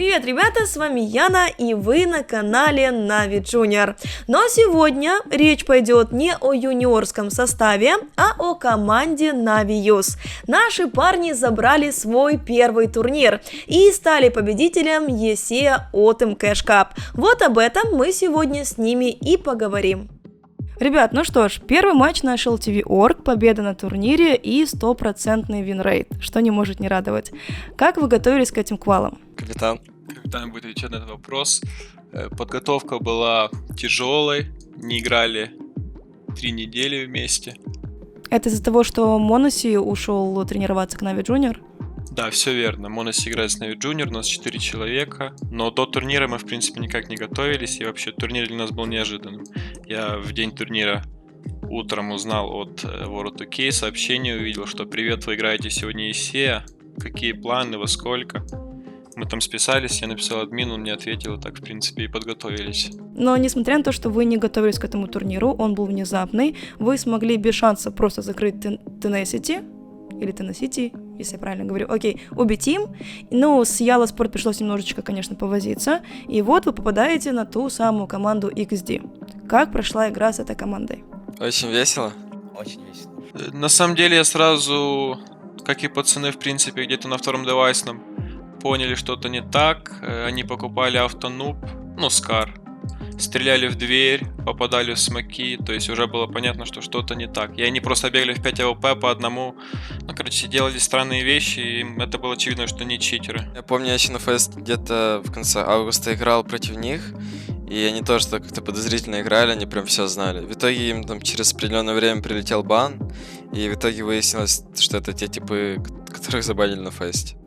Привет, ребята, с вами Яна, и вы на канале Na'Vi Junior. Но сегодня речь пойдет не о юниорском составе, а о команде Na'Vi Youth. Наши парни забрали свой первый турнир и стали победителем ESEA Autumn Cash Cup. Вот об этом мы сегодня с ними и поговорим. Ребят, ну что ж, первый матч на SLTV.org, победа на турнире и 100% винрейт, что не может не радовать. Как вы готовились к этим квалам? Капитан будет отвечать на этот вопрос. Подготовка была тяжелой, не играли 3 недели вместе. Это из-за того, что Моноси ушел тренироваться к Na'Vi Junior? Да, все верно. Моноси играет с Na'Vi Junior, у нас 4 человека, но до турнира мы, в принципе, никак не готовились, и вообще турнир для нас был неожиданным. Я в день турнира утром узнал от World 2K сообщение, увидел, что «Привет, вы играете сегодня ESEA, какие планы, во сколько?» Мы там списались, я написал админу, он мне ответил, и так, в принципе, и подготовились. Но несмотря на то, что вы не готовились к этому турниру, он был внезапный, вы смогли без шанса просто закрыть Tenacity, или Tenacity, если я правильно говорю, убить им. Ну, с Yala Sport пришлось немножечко, конечно, повозиться, и вот вы попадаете на ту самую команду XD. Как прошла игра с этой командой? Очень весело. Очень весело. На самом деле я сразу, как и пацаны, в принципе, где-то на втором девайсном, поняли что-то не так, они покупали автонуб, Скар, стреляли в дверь, попадали в смоки, то есть уже было понятно, что что-то не так. И они просто бегали в 5 АВП по одному, делали странные вещи, и это было очевидно, что не читеры. Я помню, я еще на фест где-то в конце августа играл против них, и они тоже как-то подозрительно играли, они прям все знали. В итоге им там через определенное время прилетел бан, и в итоге выяснилось, что это те типы, которых забанили на фесте.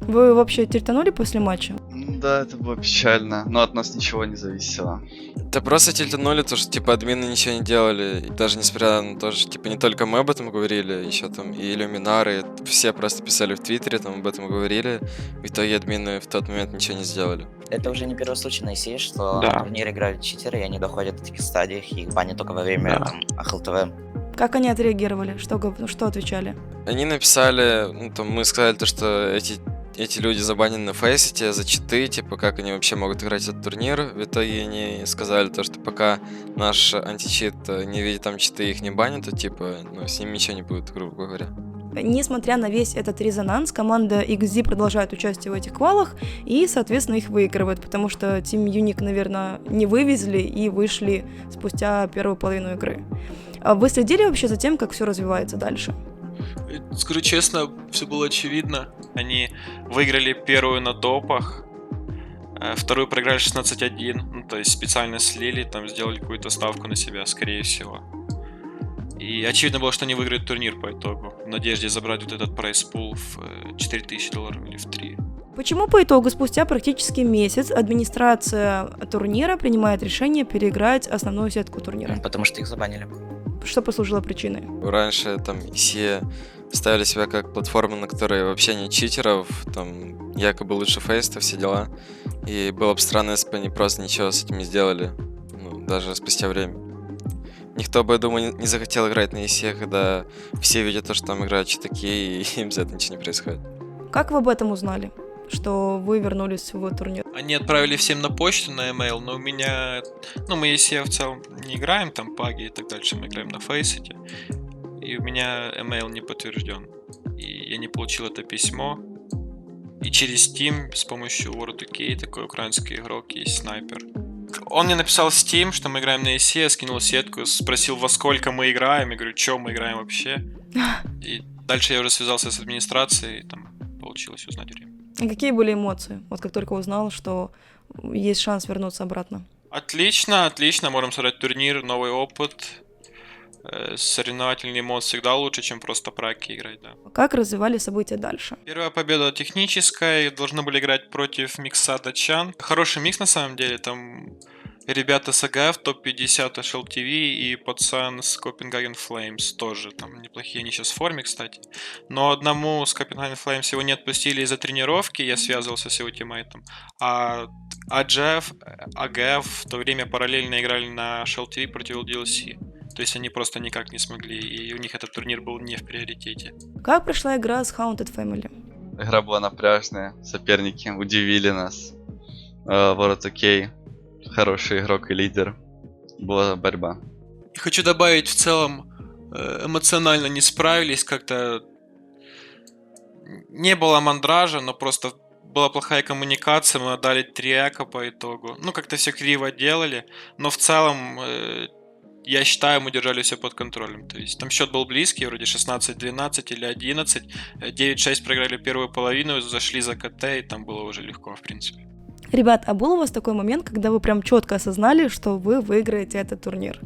Вы вообще тильтанули после матча? Да, это было печально, но от нас ничего не зависело. Да просто тильтанули, то что типа админы ничего не делали, и даже несмотря на то, что типа не только мы об этом говорили, еще там и иллюминары, все просто писали в Твиттере, там об этом говорили, в итоге админы в тот момент ничего не сделали. Это уже не первый случай на ESEA, что Да. на турнире играют читеры, и они доходят до таких стадий, их банят только во время ХЛТВ. Как они отреагировали? Что отвечали? Они написали, мы сказали то, что эти люди забанены на фейсите за читы, типа, как они вообще могут играть этот турнир. В итоге они сказали то, что пока наш античит не видит там читы, их не банят, то, типа, с ними ничего не будет, грубо говоря. Несмотря на весь этот резонанс, команда XD продолжает участие в этих квалах и, соответственно, их выигрывает, потому что Team Unique, наверное, не вывезли и вышли спустя первую половину игры. Вы следили вообще за тем, как все развивается дальше? Скажу честно, все было очевидно. Они выиграли первую на топах, вторую проиграли 16-1, то есть специально слили, там сделали какую-то ставку на себя, скорее всего. И очевидно было, что они выиграют турнир по итогу, в надежде забрать вот этот прайс-пул в $4000 или в 3. Почему по итогу спустя практически месяц администрация турнира принимает решение переиграть основную сетку турнира? Потому что их забанили. Что послужило причиной? Раньше там ESEA ставили себя как платформу, на которой вообще нет читеров, там якобы лучше фейста, все дела. И было бы странно, если бы они просто ничего с этим не сделали, даже спустя время. Никто бы, я думаю, не захотел играть на ESEA, когда все видят то, что там играют читаки, и им за это ничего не происходит. Как вы об этом узнали, что вы вернулись в турнир? Они отправили всем на почту, на email, но у меня... мы ESEA в целом не играем, там паги и так дальше, мы играем на фейсите. И у меня email не подтвержден. И я не получил это письмо. И через Steam с помощью World 2K, такой украинский игрок, есть снайпер. Он мне написал в Steam, что мы играем на ESEA, скинул сетку, спросил, во сколько мы играем. Я говорю, что мы играем вообще. И дальше я уже связался с администрацией, и там получилось узнать время. И какие были эмоции, как только узнал, что есть шанс вернуться обратно? Отлично, можем сыграть турнир, новый опыт. Соревновательный мод всегда лучше, чем просто праки играть, да. Как развивали события дальше? Первая победа техническая, должны были играть против микса Датчан. Хороший микс на самом деле, там ребята с АГФ, топ-50 HLTV и пацан с Copenhagen Flames тоже там неплохие, они сейчас в форме, кстати. Но одному с Copenhagen Flames его не отпустили из-за тренировки, я связывался с его тиммейтом. А АГФ в то время параллельно играли на HLTV против LDLC. То есть они просто никак не смогли, и у них этот турнир был не в приоритете. Как прошла игра с Haunted Family? Игра была напряжная, соперники удивили нас. Ворот окей, хороший игрок и лидер. Была борьба. И хочу добавить, в целом, эмоционально не справились, как-то не было мандража, но просто была плохая коммуникация, мы отдали 3 эко по итогу. Ну, как-то все криво делали, но в целом, я считаю, мы держали все под контролем. То есть там счет был близкий, вроде 16-12 или 11. 9-6 проиграли первую половину, зашли за КТ, и там было уже легко, в принципе. Ребят, а был у вас такой момент, когда вы прям четко осознали, что вы выиграете этот турнир?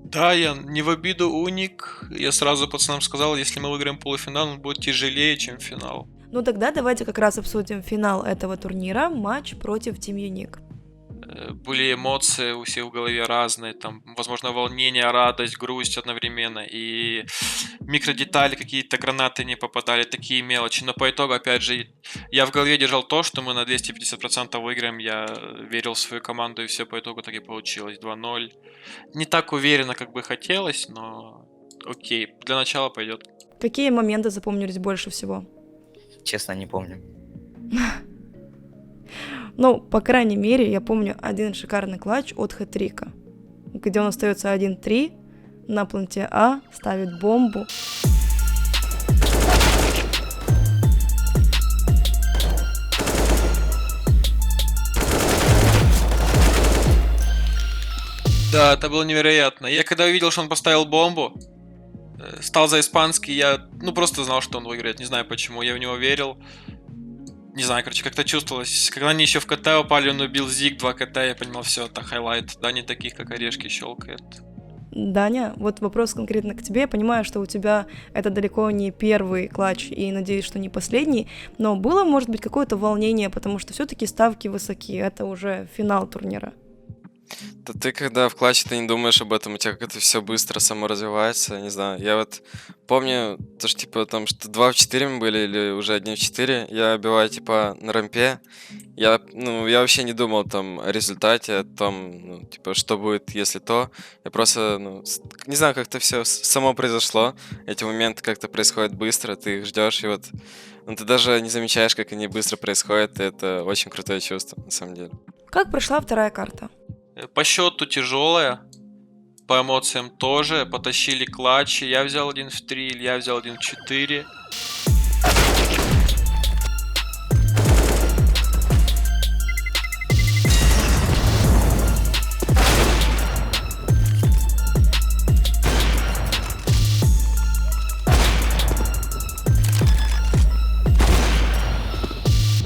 Да, я не в обиду Уник. Я сразу пацанам сказал, если мы выиграем полуфинал, он будет тяжелее, чем финал. Ну тогда давайте как раз обсудим финал этого турнира, матч против Team Unique. Были эмоции у всех в голове разные, там, возможно, волнение, радость, грусть одновременно, и микродетали, какие-то гранаты не попадали, такие мелочи, но по итогу, опять же, я в голове держал то, что мы на 250% выиграем, я верил в свою команду, и все по итогу так и получилось, 2-0. Не так уверенно, как бы хотелось, но окей, для начала пойдет. Какие моменты запомнились больше всего? Честно, не помню. Ну, по крайней мере, я помню один шикарный клатч от Хэтрика, где он остается 1-3, на планете А ставит бомбу. Да, это было невероятно. Я когда увидел, что он поставил бомбу, стал за испанский, я, просто знал, что он выиграет. Не знаю почему, я в него верил. Не знаю, короче, как-то чувствовалось. Когда они еще в КТ упали, он убил Зиг, 2 КТ, я понимал, все, это хайлайт. Да, не таких, как орешки, щелкает. Даня, вот вопрос конкретно к тебе. Я понимаю, что у тебя это далеко не первый клатч, и надеюсь, что не последний, но было, может быть, какое-то волнение, потому что все-таки ставки высоки, это уже финал турнира. Да ты когда в клатче, ты не думаешь об этом, у тебя как-то все быстро само развивается, не знаю. Я вот помню, то, что типа там, что 2 в 4 мы были, или уже 1 в 4, я биваю типа на рампе, я вообще не думал там о результате, о том, типа, что будет, если то. Я просто, не знаю, как-то все само произошло, эти моменты как-то происходят быстро, ты их ждешь, и вот ты даже не замечаешь, как они быстро происходят, и это очень крутое чувство, на самом деле. Как прошла вторая карта? По счету тяжелая, по эмоциям тоже. Потащили клатчи. Я взял 1 в 3, Илья взял 1 в 4.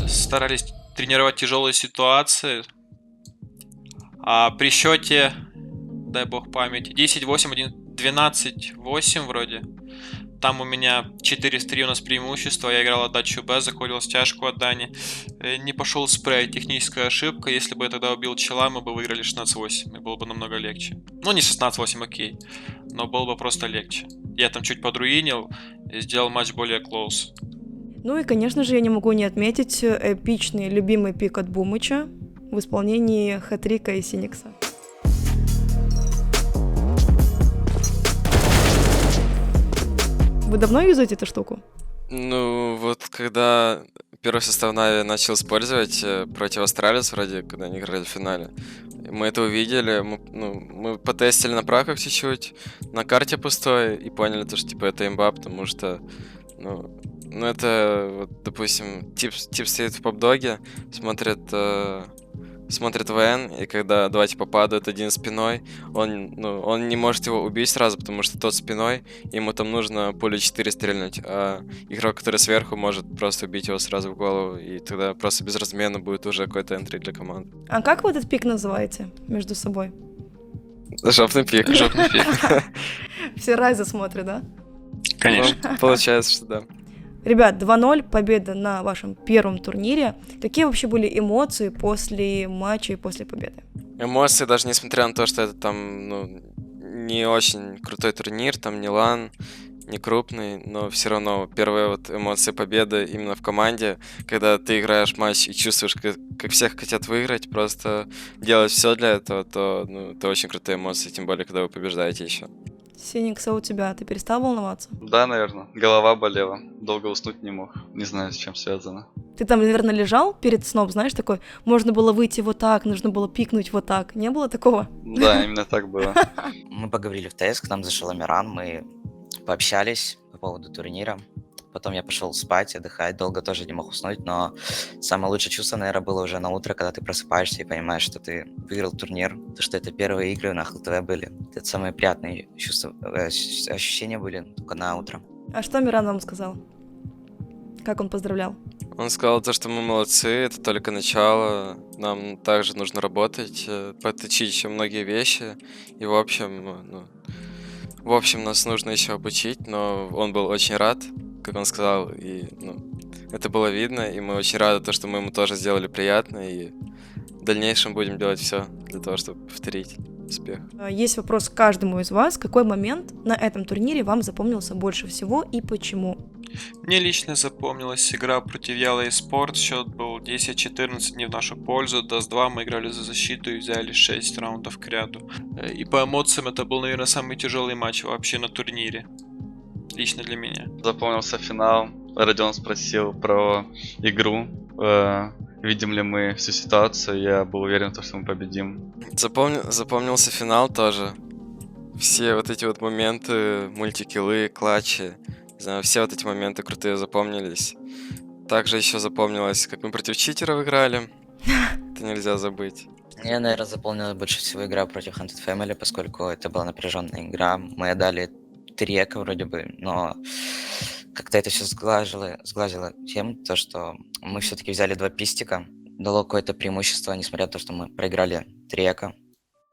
Старались тренировать тяжелые ситуации. А при счете, дай бог памяти, 10-8, 12-8 вроде. Там у меня 4-3 у нас преимущество. Я играл отдачу Б, заколил стяжку от Дани. Не пошел спрей, техническая ошибка. Если бы я тогда убил чела, мы бы выиграли 16-8. И было бы намного легче. Ну, не 16-8, окей. Но было бы просто легче. Я там чуть подруинил и сделал матч более close. Ну и, конечно же, я не могу не отметить эпичный любимый пик от Бумыча в исполнении Хэтрика и Синикса. Вы давно юзаете эту штуку? Ну, вот когда первый состав Нави начал использовать против Астралис, вроде, когда они играли в финале, мы это увидели, мы потестили на праках чуть-чуть, на карте пустой, и поняли, что типа это имба, потому что, это, вот, допустим, тип стоит в поп-доге, смотрит ВН, и когда два типа падают один спиной, он не может его убить сразу, потому что тот спиной, ему там нужно пулю 4 стрельнуть, а игрок, который сверху, может просто убить его сразу в голову, и тогда просто без размена будет уже какой-то энтри для команды. А как вы этот пик называете между собой? Жопный пик. Жопный пик. Все Райза смотрят, да? Конечно. Ну, получается, что да. Ребят, 2-0, победа на вашем первом турнире. Какие вообще были эмоции после матча и после победы? Эмоции, даже несмотря на то, что это там, не очень крутой турнир, там не лан, не крупный, но все равно первые вот эмоции победы именно в команде, когда ты играешь матч и чувствуешь, как всех хотят выиграть, просто делать все для этого, то это очень крутые эмоции, тем более, когда вы побеждаете еще. Синикс, а у тебя? Ты перестал волноваться? Да, наверное. Голова болела. Долго уснуть не мог. Не знаю, с чем связано. Ты там, наверное, лежал перед сном, знаешь, такой, можно было выйти вот так, нужно было пикнуть вот так. Не было такого? Да, именно так было. Мы поговорили в ТС, к нам зашел Амиран, мы пообщались по поводу турнира. Потом я пошел спать, отдыхать, долго тоже не мог уснуть, но самое лучшее чувство, наверное, было уже на утро, когда ты просыпаешься и понимаешь, что ты выиграл турнир, то, что это первые игры на ХЛТВ были. Это самые приятные чувства, ощущения были только на утро. А что Миран вам сказал? Как он поздравлял? Он сказал то, что мы молодцы, это только начало, нам также нужно работать, подточить еще многие вещи, и в общем, нас нужно еще обучить, но он был очень рад, как он сказал, и это было видно, и мы очень рады, то, что мы ему тоже сделали приятно, и в дальнейшем будем делать все для того, чтобы повторить успех. Есть вопрос к каждому из вас. Какой момент на этом турнире вам запомнился больше всего и почему? Мне лично запомнилась игра против Яла Esports, счет был 10-14 не в нашу пользу, Даст-2 мы играли за защиту и взяли 6 раундов к ряду. И по эмоциям это был, наверное, самый тяжелый матч вообще на турнире, лично для меня. Запомнился финал. Родион спросил про игру. Видим ли мы всю ситуацию. Я был уверен, что мы победим. Запомнился финал тоже. Все вот эти вот моменты, мультикиллы, клатчи, не знаю, все вот эти моменты крутые запомнились. Также еще запомнилось, как мы против читеров играли. Это нельзя забыть. Мне, наверное, запомнилась больше всего игра против Hunted Family, поскольку это была напряженная игра. Мы отдали 3 эко вроде бы, но как-то это все сглазило тем, то, что мы все-таки взяли 2 пистика. Дало какое-то преимущество, несмотря на то, что мы проиграли 3 эко.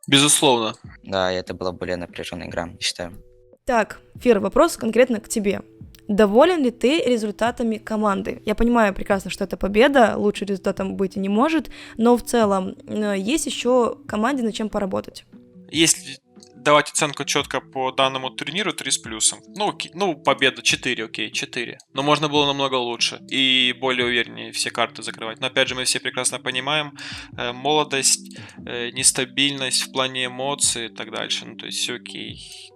Безусловно. Да, и это была более напряженная игра, я считаю. Так, Фир, вопрос конкретно к тебе. Доволен ли ты результатами команды? Я понимаю прекрасно, что это победа, лучше результатом быть и не может, но в целом есть еще команде над чем поработать. Если давать оценку четко по данному турниру, 3 с плюсом. Победа 4, окей, 4. Но можно было намного лучше и более увереннее все карты закрывать. Но опять же, мы все прекрасно понимаем молодость, нестабильность в плане эмоций и так дальше. То есть все окей.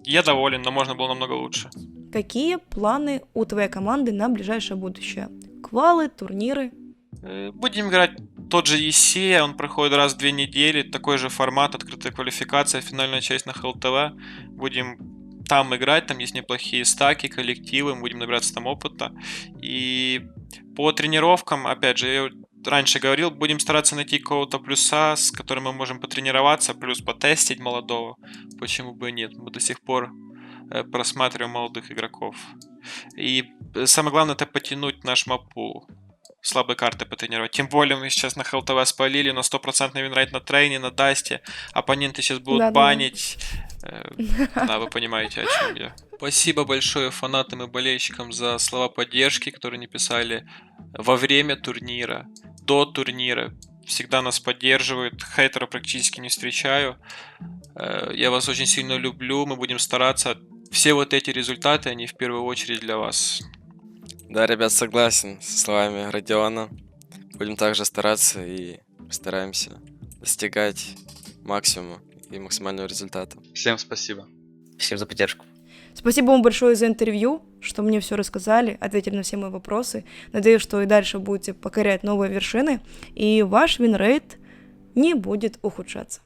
Я доволен, но можно было намного лучше. Какие планы у твоей команды на ближайшее будущее? Квалы, турниры? Будем играть тот же ESEA, он проходит раз в 2 недели, такой же формат, открытая квалификация, финальная часть на ХЛТВ. Будем там играть, там есть неплохие стаки, коллективы, мы будем набираться там опыта. И по тренировкам, опять же, я раньше говорил, будем стараться найти какого-то плюса, с которым мы можем потренироваться, плюс потестить молодого. Почему бы и нет? Мы до сих пор просматриваем молодых игроков. И самое главное, это потянуть наш маппул. Слабые карты потренировать. Тем более мы сейчас на ХЛТВ спалили, на 100% винрейт на трейне, на дасте. Оппоненты сейчас будут банить. Да, вы понимаете, о чем я. Спасибо большое фанатам и болельщикам за слова поддержки, которые не писали во время турнира, до турнира. Всегда нас поддерживают, хейтеров практически не встречаю. Я вас очень сильно люблю, мы будем стараться. Все вот эти результаты, они в первую очередь для вас. Да, ребят, согласен со словами Родиона. Будем также стараться и постараемся достигать максимума и максимального результата. Всем спасибо. Спасибо за поддержку. Спасибо вам большое за интервью, что мне все рассказали, ответили на все мои вопросы. Надеюсь, что и дальше будете покорять новые вершины, и ваш винрейт не будет ухудшаться.